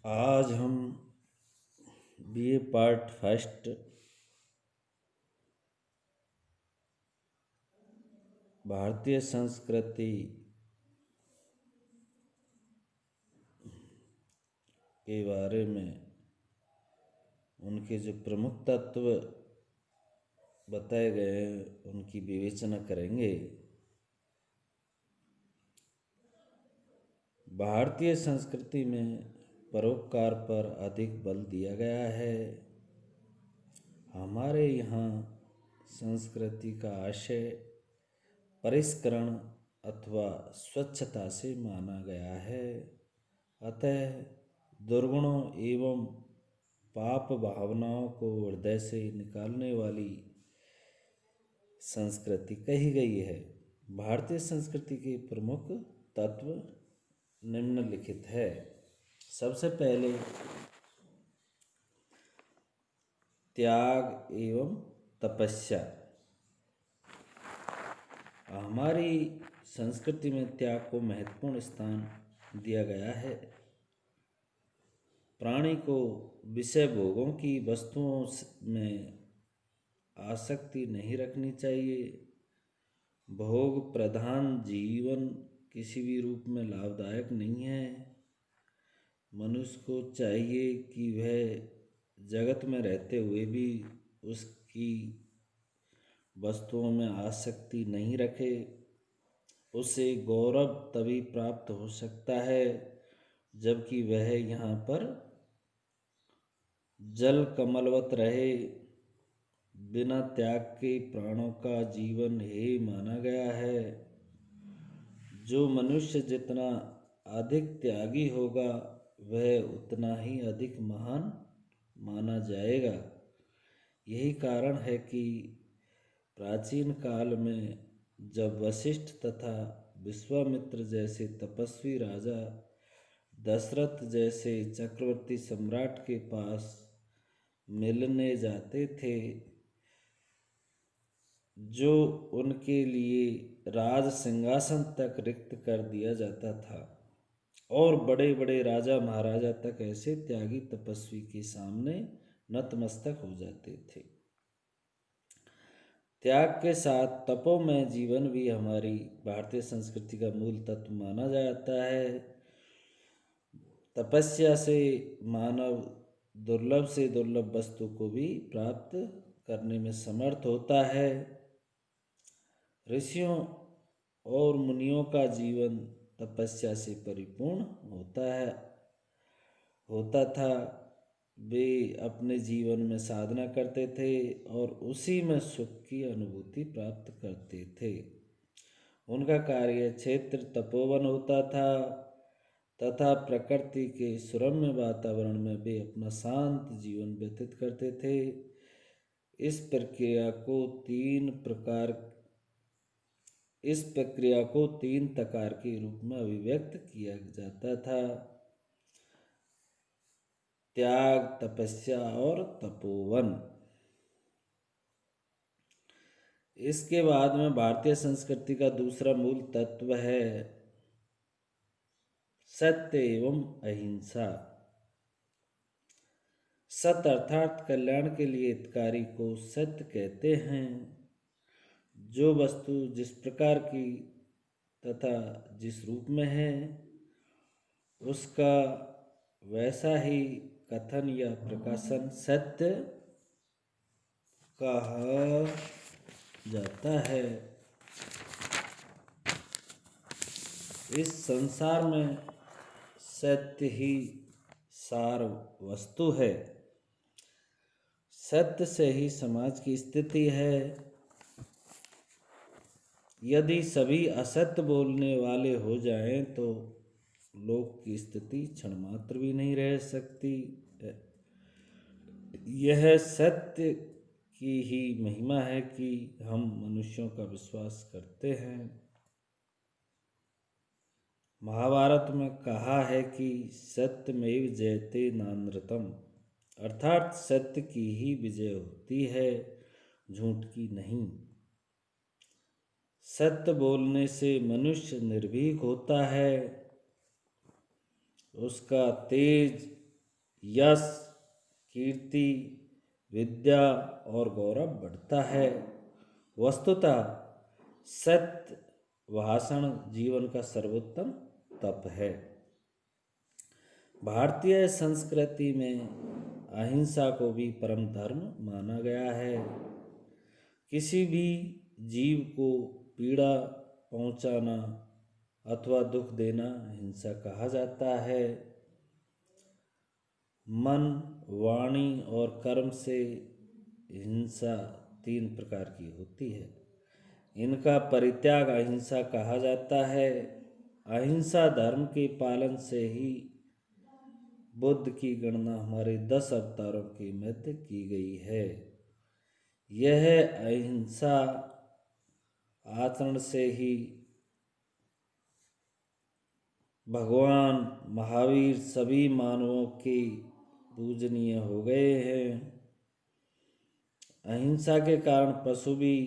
आज हम BA part first भारतीय संस्कृति के बारे में उनके जो प्रमुख तत्व बताए गए हैं उनकी विवेचना करेंगे। भारतीय संस्कृति में परोपकार पर अधिक बल दिया गया है। हमारे यहाँ संस्कृति का आशय परिष्करण अथवा स्वच्छता से माना गया है। अतः दुर्गुणों एवं पाप भावनाओं को हृदय से निकालने वाली संस्कृति कही गई है। भारतीय संस्कृति के प्रमुख तत्व निम्नलिखित है। सबसे पहले त्याग एवं तपस्या। हमारी संस्कृति में त्याग को महत्वपूर्ण स्थान दिया गया है। प्राणी को विषय भोगों की वस्तुओं में आसक्ति नहीं रखनी चाहिए। भोग प्रधान जीवन किसी भी रूप में लाभदायक नहीं है। मनुष्य को चाहिए कि वह जगत में रहते हुए भी उसकी वस्तुओं में आसक्ति नहीं रखे। उसे गौरव तभी प्राप्त हो सकता है जबकि वह यहाँ पर जल कमलवत रहे। बिना त्याग के प्राणों का जीवन हे माना गया है। जो मनुष्य जितना अधिक त्यागी होगा वह उतना ही अधिक महान माना जाएगा। यही कारण है कि प्राचीन काल में जब वशिष्ठ तथा विश्वामित्र जैसे तपस्वी राजा दशरथ जैसे चक्रवर्ती सम्राट के पास मिलने जाते थे, जो उनके लिए राज सिंहासन तक रिक्त कर दिया जाता था और बड़े बड़े राजा महाराजा तक ऐसे त्यागी तपस्वी के सामने नतमस्तक हो जाते थे। त्याग के साथ तपोमय जीवन भी हमारी भारतीय संस्कृति का मूल तत्व माना जाता है। तपस्या से मानव दुर्लभ से दुर्लभ वस्तु को भी प्राप्त करने में समर्थ होता है। ऋषियों और मुनियों का जीवन तपस्या से परिपूर्ण होता था। वे अपने जीवन में साधना करते थे और उसी में सुख की अनुभूति प्राप्त करते थे। उनका कार्य क्षेत्र तपोवन होता था तथा प्रकृति के सुरम्य वातावरण में वे अपना शांत जीवन व्यतीत करते थे। इस प्रक्रिया को तीन प्रकार के रूप में अभिव्यक्त किया जाता था: त्याग, तपस्या और तपोवन। इसके बाद में भारतीय संस्कृति का दूसरा मूल तत्व है सत्य एवं अहिंसा। सत अर्थात कल्याण के लिए हितकारी को सत्य कहते हैं। जो वस्तु जिस प्रकार की तथा जिस रूप में है उसका वैसा ही कथन या प्रकाशन सत्य कहा जाता है। इस संसार में सत्य ही सार वस्तु है। सत्य से ही समाज की स्थिति है। यदि सभी असत्य बोलने वाले हो जाएं तो लोक की स्थिति क्षण मात्र भी नहीं रह सकती। यह सत्य की ही महिमा है कि हम मनुष्यों का विश्वास करते हैं। महाभारत में कहा है कि सत्यमेव जयते नानृतम, अर्थात सत्य की ही विजय होती है, झूठ की नहीं। सत्य बोलने से मनुष्य निर्भीक होता है। उसका तेज यश, कीर्ति, विद्या और गौरव बढ़ता है। वस्तुतः सत्य भाषण जीवन का सर्वोत्तम तप है। भारतीय संस्कृति में अहिंसा को भी परम धर्म माना गया है। किसी भी जीव को पीड़ा पहुंचाना अथवा दुख देना हिंसा कहा जाता है। मन, वाणी और कर्म से हिंसा 3 प्रकार की होती है। इनका परित्याग अहिंसा कहा जाता है। अहिंसा धर्म के पालन से ही बुद्ध की गणना हमारे 10 अवतारों के मध्य की गई है। यह अहिंसा आचरण से ही भगवान महावीर सभी मानवों के पूजनीय हो गए हैं। अहिंसा के कारण पशु भी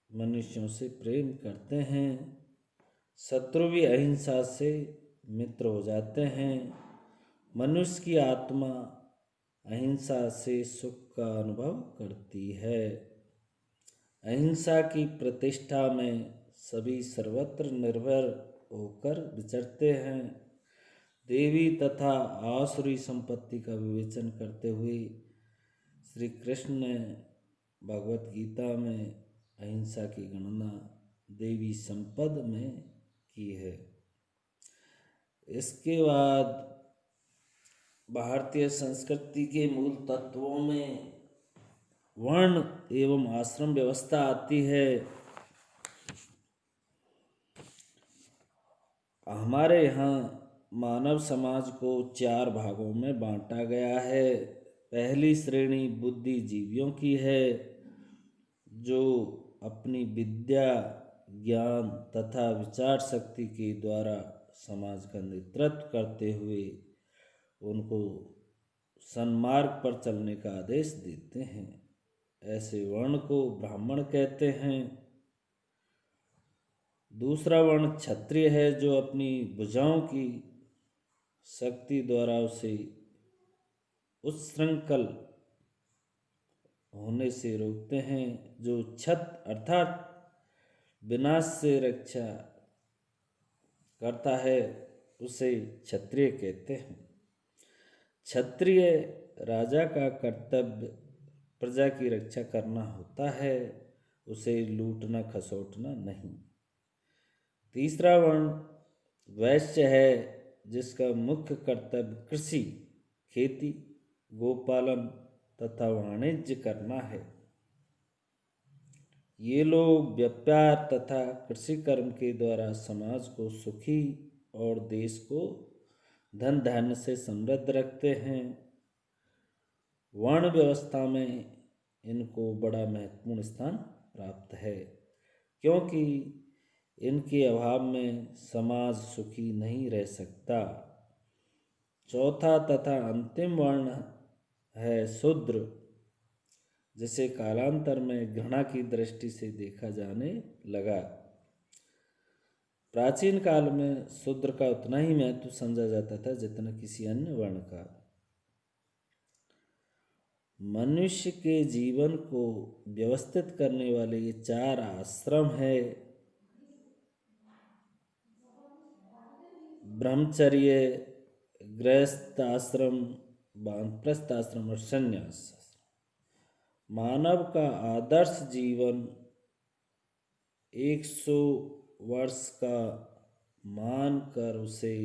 मनुष्यों से प्रेम करते हैं। शत्रु भी अहिंसा से मित्र हो जाते हैं। मनुष्य की आत्मा अहिंसा से सुख का अनुभव करती है। अहिंसा की प्रतिष्ठा में सभी सर्वत्र निर्भर होकर विचरते हैं। देवी तथा आसुरी संपत्ति का विवेचन करते हुए श्री कृष्ण ने भगवत गीता में अहिंसा की गणना देवी संपद में की है। इसके बाद भारतीय संस्कृति के मूल तत्वों में वर्ण एवं आश्रम व्यवस्था आती है। हमारे यहाँ मानव समाज को 4 भागों में बांटा गया है। पहली श्रेणी बुद्धिजीवियों की है, जो अपनी विद्या, ज्ञान तथा विचार शक्ति के द्वारा समाज का नेतृत्व करते हुए उनको सन्मार्ग पर चलने का आदेश देते हैं। ऐसे वर्ण को ब्राह्मण कहते हैं। दूसरा वर्ण क्षत्रिय है, जो अपनी भुजाओं की शक्ति द्वारा उसे उच्छृंखल होने से रोकते हैं। जो छत अर्थात विनाश से रक्षा करता है, उसे क्षत्रिय कहते हैं। क्षत्रिय राजा का कर्तव्य प्रजा की रक्षा करना होता है, उसे लूटना खसोटना नहीं। तीसरा वर्ण वैश्य है, जिसका मुख्य कर्तव्य कृषि, खेती, गोपालन तथा वाणिज्य करना है। ये लोग व्यापार तथा कृषि कर्म के द्वारा समाज को सुखी और देश को धन धान्य से समृद्ध रखते हैं। वर्ण व्यवस्था में इनको बड़ा महत्वपूर्ण स्थान प्राप्त है, क्योंकि इनके अभाव में समाज सुखी नहीं रह सकता। चौथा तथा अंतिम वर्ण है शूद्र, जिसे कालांतर में घृणा की दृष्टि से देखा जाने लगा। प्राचीन काल में शूद्र का उतना ही महत्व समझा जाता था जितना किसी अन्य वर्ण का। मनुष्य के जीवन को व्यवस्थित करने वाले ये 4 आश्रम है: ब्रह्मचर्य, गृहस्थ आश्रम, वानप्रस्थ आश्रम और संन्यास आश्रम। मानव का आदर्श जीवन 100 वर्ष का मानकर उसे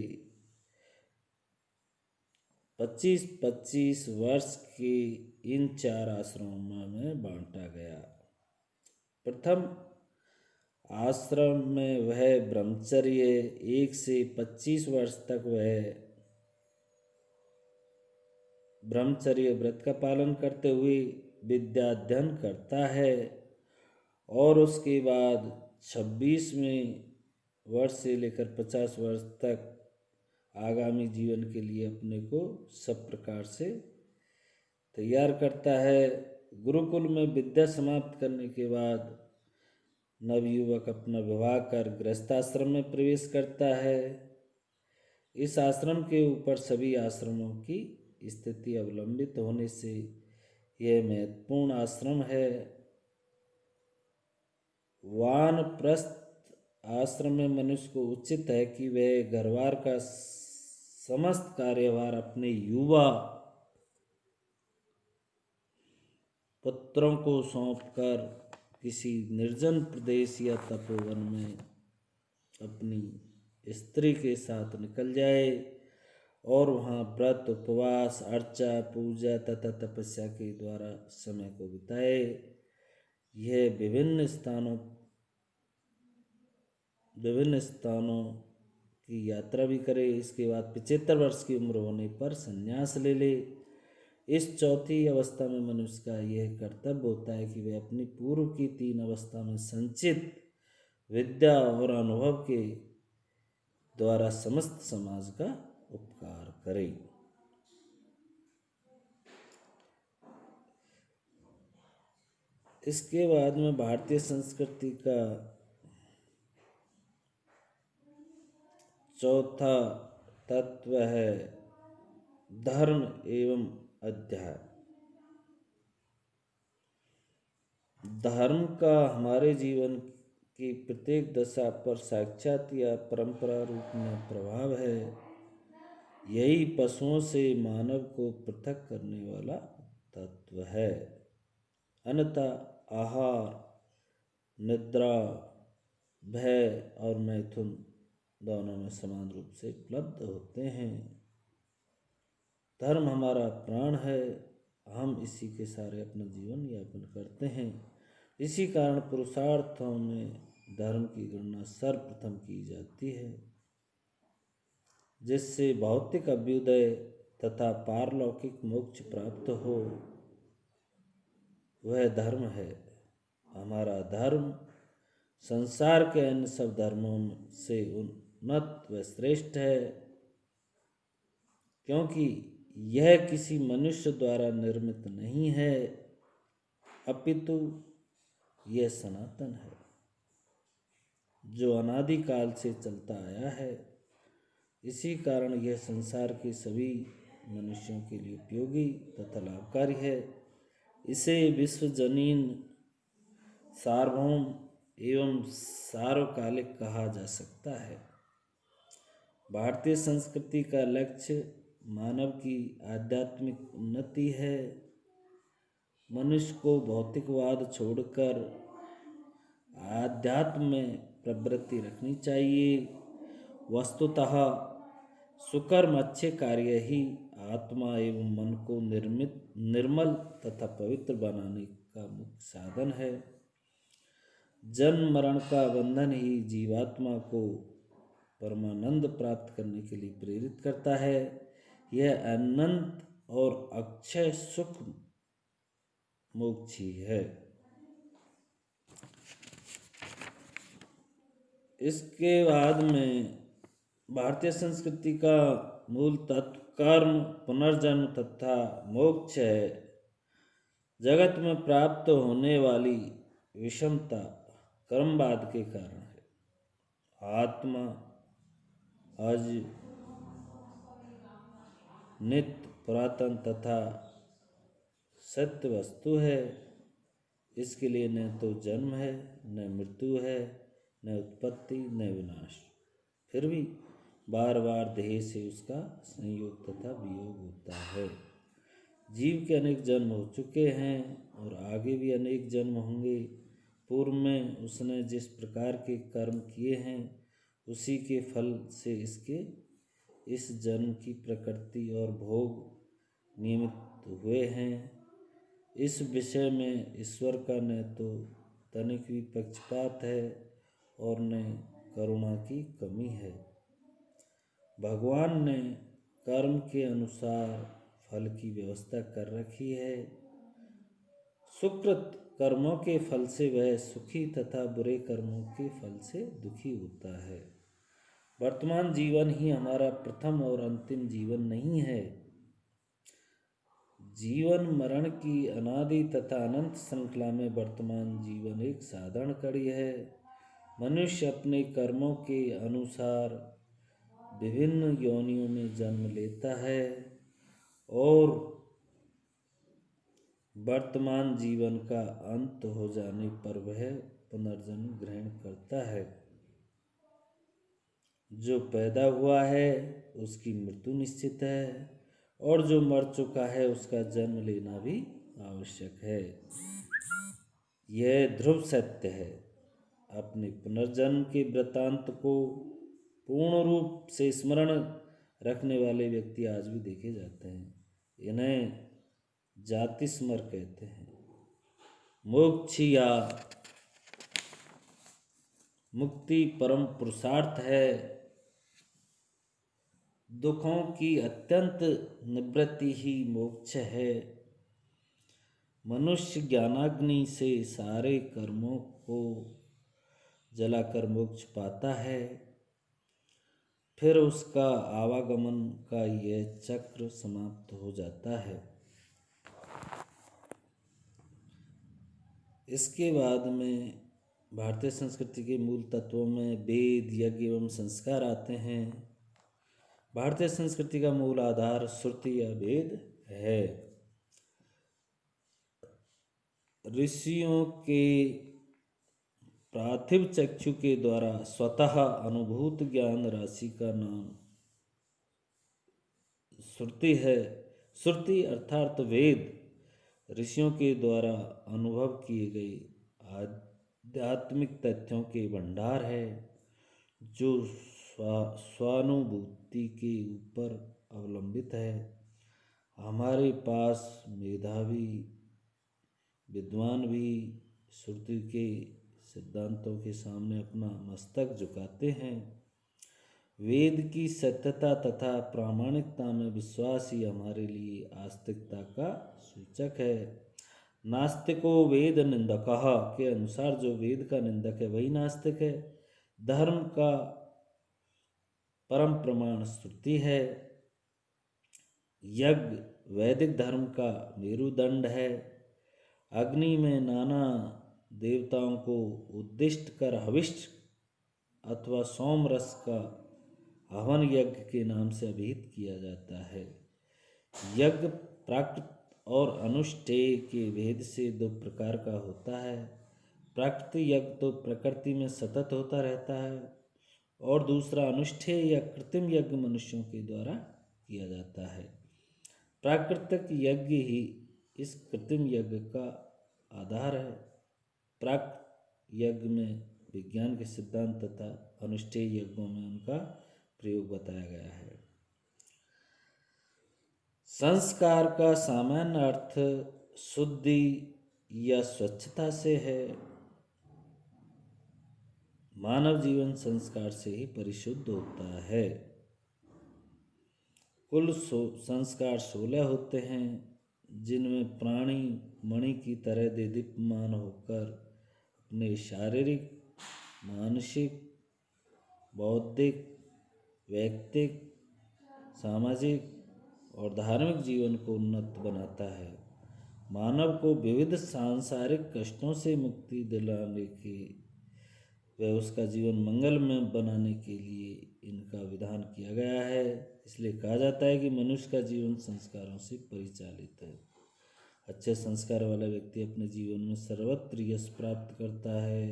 25-25 वर्ष के इन 4 आश्रमों में बांटा गया। प्रथम आश्रम में वह ब्रह्मचर्य 1 से 25 वर्ष तक वह ब्रह्मचर्य व्रत का पालन करते हुए विद्या अध्ययन करता है, और उसके बाद 26वें वर्ष से लेकर 50 वर्ष तक आगामी जीवन के लिए अपने को सब प्रकार से तैयार करता है। गुरुकुल में विद्या समाप्त करने के बाद नवयुवक अपना विवाह कर गृहस्थाश्रम में प्रवेश करता है। इस आश्रम के ऊपर सभी आश्रमों की स्थिति अवलंबित होने से यह महत्वपूर्ण आश्रम है। वानप्रस्थ आश्रम में मनुष्य को उचित है कि वह घरवार का समस्त कार्यभार अपने युवा पुत्रों को सौंपकर किसी निर्जन प्रदेश या तपोवन में अपनी स्त्री के साथ निकल जाए और वहाँ व्रत, उपवास, अर्चा, पूजा तथा तपस्या के द्वारा समय को बिताए। यह विभिन्न स्थानों की यात्रा भी करे। इसके बाद 75 वर्ष की उम्र होने पर संन्यास ले ले। इस चौथी अवस्था में मनुष्य का यह कर्तव्य होता है कि वह अपनी पूर्व की 3 अवस्था में संचित विद्या और अनुभव के द्वारा समस्त समाज का उपकार करे। इसके बाद में भारतीय संस्कृति का चौथा तत्व है धर्म एवं अध्याय। धर्म का हमारे जीवन की प्रत्येक दशा पर साक्षात या परंपरा रूप में प्रभाव है। यही पशुओं से मानव को पृथक करने वाला तत्व है। अन्यथा आहार, निद्रा, भय और मैथुन दोनों में समान रूप से उपलब्ध होते हैं। धर्म हमारा प्राण है, हम इसी के सहारे अपना जीवन यापन करते हैं। इसी कारण पुरुषार्थों में धर्म की गणना सर्वप्रथम की जाती है। जिससे भौतिक अभ्युदय तथा पारलौकिक मोक्ष प्राप्त हो, वह धर्म है। हमारा धर्म संसार के अन्य सब धर्मों से उन्नत व श्रेष्ठ है, क्योंकि यह किसी मनुष्य द्वारा निर्मित नहीं है, अपितु यह सनातन है, जो अनादिकाल से चलता आया है। इसी कारण यह संसार के सभी मनुष्यों के लिए उपयोगी तथा लाभकारी है। इसे विश्वजनीन, सार्वभौम एवं सार्वकालिक कहा जा सकता है। भारतीय संस्कृति का लक्ष्य मानव की आध्यात्मिक उन्नति है। मनुष्य को भौतिकवाद छोड़कर आध्यात्म में प्रवृत्ति रखनी चाहिए। वस्तुतः सुकर्म अच्छे कार्य ही आत्मा एवं मन को निर्मल तथा पवित्र बनाने का मुख्य साधन है। जन्म मरण का बंधन ही जीवात्मा को परमानंद प्राप्त करने के लिए प्रेरित करता है। यह अनंत और अक्षय सुख मोक्ष ही है। इसके बाद में भारतीय संस्कृति का मूल तत्व कर्म, पुनर्जन्म तथा मोक्ष है। जगत में प्राप्त होने वाली विषमता कर्मवाद के कारण है। आत्मा आज नित्य, पुरातन तथा सत्य वस्तु है। इसके लिए न तो जन्म है, न मृत्यु है, न उत्पत्ति, न विनाश। फिर भी बार बार देह से उसका संयोग तथा वियोग होता है। जीव के अनेक जन्म हो चुके हैं और आगे भी अनेक जन्म होंगे। पूर्व में उसने जिस प्रकार के कर्म किए हैं, उसी के फल से इसके इस जन्म की प्रकृति और भोग नियमित हुए हैं। इस विषय में ईश्वर का न तो तनिक भी पक्षपात है और न करुणा की कमी है। भगवान ने कर्म के अनुसार फल की व्यवस्था कर रखी है। सुकृत कर्मों के फल से वह सुखी तथा बुरे कर्मों के फल से दुखी होता है। वर्तमान जीवन ही हमारा प्रथम और अंतिम जीवन नहीं है। जीवन मरण की अनादि तथा अनंत श्रृंखला में वर्तमान जीवन एक साधारण कड़ी है। मनुष्य अपने कर्मों के अनुसार विभिन्न योनियों में जन्म लेता है और वर्तमान जीवन का अंत हो जाने पर वह पुनर्जन्म ग्रहण करता है। जो पैदा हुआ है उसकी मृत्यु निश्चित है, और जो मर चुका है उसका जन्म लेना भी आवश्यक है। यह ध्रुव सत्य है। अपने पुनर्जन्म के वृत्तांत को पूर्ण रूप से स्मरण रखने वाले व्यक्ति आज भी देखे जाते हैं। इन्हें जाति स्मर कहते हैं। मोक्ष या मुक्ति परम पुरुषार्थ है। दुखों की अत्यंत निवृत्ति ही मोक्ष है। मनुष्य ज्ञानाग्नि से सारे कर्मों को जलाकर मोक्ष पाता है, फिर उसका आवागमन का यह चक्र समाप्त हो जाता है। इसके बाद में भारतीय संस्कृति के मूल तत्वों में वेद, यज्ञ एवं संस्कार आते हैं। भारतीय संस्कृति का मूल आधार श्रुति या वेद है। ऋषियों के पार्थिव चक्षु के द्वारा स्वतः अनुभूत ज्ञान राशि का नाम श्रुति है। श्रुति अर्थात वेद ऋषियों के द्वारा अनुभव किए गए आध्यात्मिक तथ्यों के भंडार है, जो स्वानुभूति के ऊपर अवलंबित है। हमारे पास मेधावी विद्वान भी श्रुति के सिद्धांतों के सामने अपना मस्तक झुकाते हैं। वेद की सत्यता तथा प्रामाणिकता में विश्वास ही हमारे लिए आस्तिकता का सूचक है। नास्तिको वेद निंदकः के अनुसार जो वेद का निंदक है वही नास्तिक है। धर्म का परम प्रमाण श्रुति है। यज्ञ वैदिक धर्म का मेरुदंड है। अग्नि में नाना देवताओं को उद्दिष्ट कर हविष्ट अथवा सोम रस का हवन यज्ञ के नाम से अभिहित किया जाता है। यज्ञ प्राकृत और अनुष्ठेय के भेद से दो प्रकार का होता है। प्राकृतिक यज्ञ तो प्रकृति में सतत होता रहता है, और दूसरा अनुष्ठेय या कृत्रिम यज्ञ मनुष्यों के द्वारा किया जाता है। प्राकृतिक यज्ञ ही इस कृत्रिम यज्ञ का आधार है। प्राकृतिक यज्ञ में विज्ञान के सिद्धांत तथा अनुष्ठेय यज्ञों में उनका प्रयोग बताया गया है। संस्कार का सामान्य अर्थ शुद्धि या स्वच्छता से है। मानव जीवन संस्कार से ही परिशुद्ध होता है। कुल संस्कार 16 होते हैं, जिनमें प्राणी मणि की तरह देदीप्यमान होकर अपने शारीरिक, मानसिक, बौद्धिक, वैयक्तिक, सामाजिक और धार्मिक जीवन को उन्नत बनाता है। मानव को विविध सांसारिक कष्टों से मुक्ति दिलाने के व उसका जीवन मंगलमय बनाने के लिए इनका विधान किया गया है। इसलिए कहा जाता है कि मनुष्य का जीवन संस्कारों से परिचालित है। अच्छे संस्कार वाला व्यक्ति अपने जीवन में सर्वत्र यश प्राप्त करता है,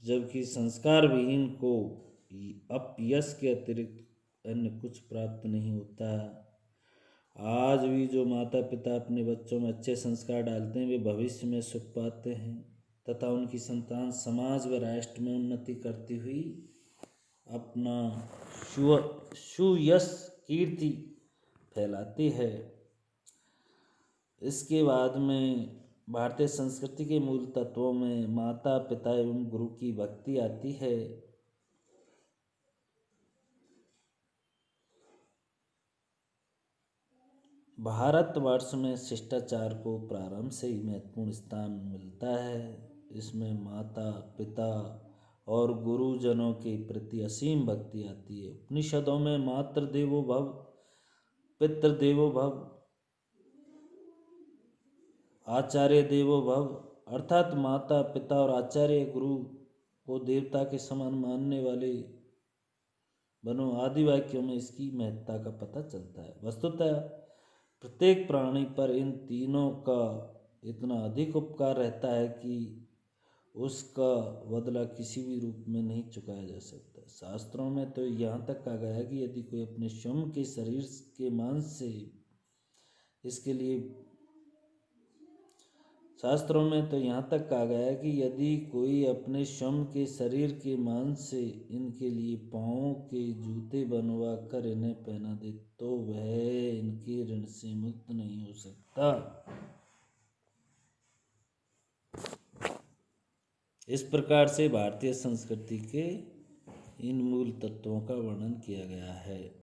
जबकि संस्कार विहीन को अपयश के अतिरिक्त अन्य कुछ प्राप्त नहीं होता। आज भी जो माता पिता अपने बच्चों में अच्छे संस्कार डालते हैं वे भविष्य में सुख पाते हैं तथा उनकी संतान समाज व राष्ट्र में उन्नति करती हुई अपना सुयश कीर्ति फैलाती है। इसके बाद में भारतीय संस्कृति के मूल तत्वों में माता पिता एवं गुरु की भक्ति आती है। भारतवर्ष में शिष्टाचार को प्रारंभ से ही महत्वपूर्ण स्थान मिलता है। इसमें माता पिता और गुरुजनों के प्रति असीम भक्ति आती है। उपनिषदों में मातृ देवो भव, पितृ देवो भव, आचार्य देवो भव अर्थात माता पिता और आचार्य गुरु को देवता के समान मानने वाले बनो आदि वाक्यों में इसकी महत्ता का पता चलता है। वस्तुतः प्रत्येक प्राणी पर इन तीनों का इतना अधिक उपकार रहता है कि उसका बदला किसी भी रूप में नहीं चुकाया जा सकता। शास्त्रों में तो यहाँ तक कहा गया है कि यदि कोई अपने स्वयं के शरीर के मांस से इसके लिए शास्त्रों में तो यहाँ तक कहा गया है कि यदि कोई अपने स्वयं के शरीर के मांस से इनके लिए पाँवों के जूते बनवा कर इन्हें पहना दे तो वह इनके ऋण से मुक्त नहीं हो सकता। इस प्रकार से भारतीय संस्कृति के इन मूल तत्वों का वर्णन किया गया है।